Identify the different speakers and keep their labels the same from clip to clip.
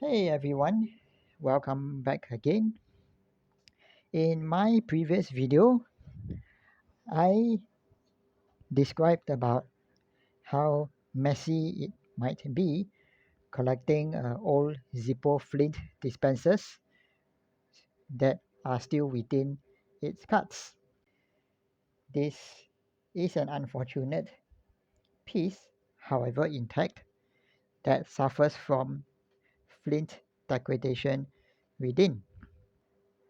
Speaker 1: Hey everyone, welcome back again. In my previous video, I described about how messy it might be collecting old Zippo Flint dispensers that are still within its cuts. This is an unfortunate piece, however intact, that suffers from flint degradation within.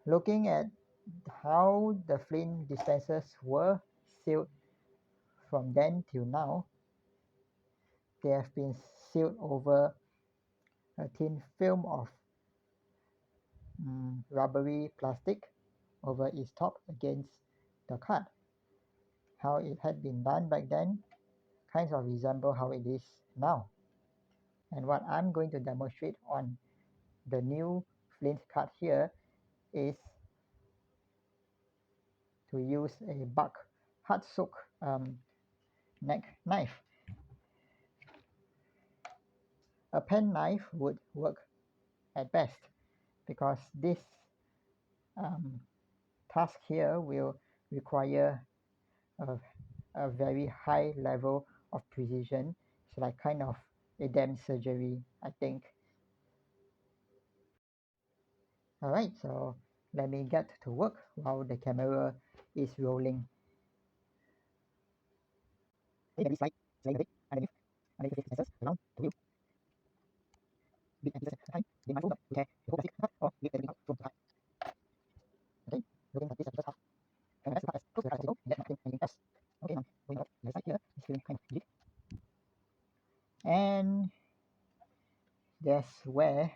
Speaker 1: Looking at how the Flint dispensers were sealed from then till now, they have been sealed over a thin film of rubbery plastic over its top against the card. How it had been done back then kind of resemble how it is now. And what I'm going to demonstrate on the new Flint card here is to use a buck hard soak neck knife. A pen knife would work at best because this um, task here will require a very high level of precision. It's like kind of a damn surgery, I think. Alright, so let me get to work while the camera is rolling. Okay, maybe slide a bit underneath the sensors around the wheel. Big and pieces at a time. Being mindful that we tear the whole plastic apart or rip everything out from the card. Okay, looking at this at the first half. As the card as close to the card as possible and get nothing anything else. Okay, now going out the other side here, it's feeling kind of rigid. And that's where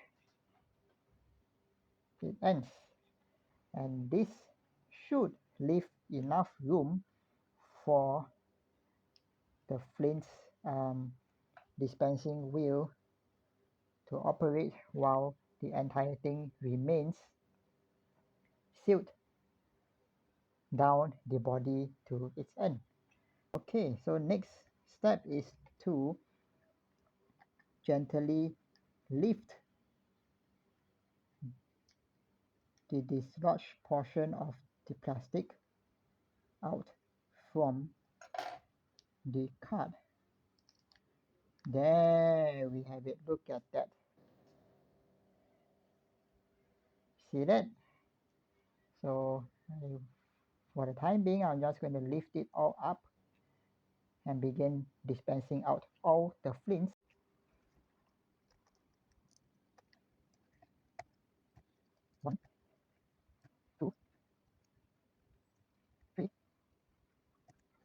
Speaker 1: it ends. And this should leave enough room for the Flint's dispensing wheel to operate while the entire thing remains sealed down the body to its end. Okay, so next step is to gently lift the dislodged portion of the plastic out from the card. There we have it. Look at that. See that? So for the time being, I'm just going to lift it all up and begin dispensing out all the flints. One, two, three,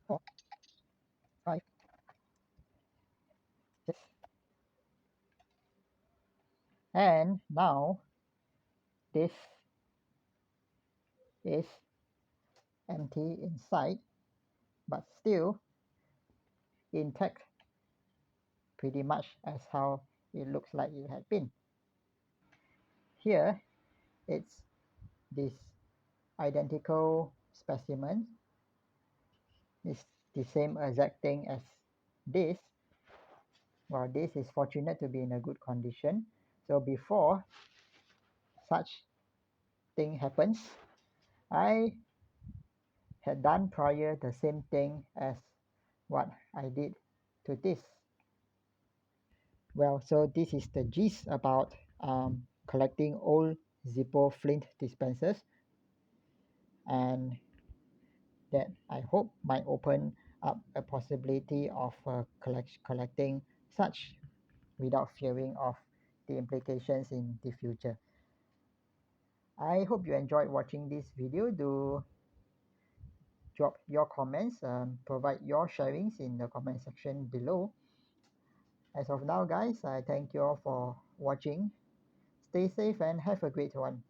Speaker 1: four, five, six. And now this is empty inside, but still intact, pretty much as how it looks like it had been. Here, it's this identical specimen. It's the same exact thing as this. Well, this is fortunate to be in a good condition. So before such thing happens, I had done prior the same thing as what I did to this. Well, so this is the gist about collecting old Zippo Flint dispensers, and that I hope might open up a possibility of collecting such without fearing of the implications in the future. I hope you enjoyed watching this video. Do drop your comments, provide your sharings in the comment section below. As of now, guys, I thank you all for watching. Stay safe and have a great one.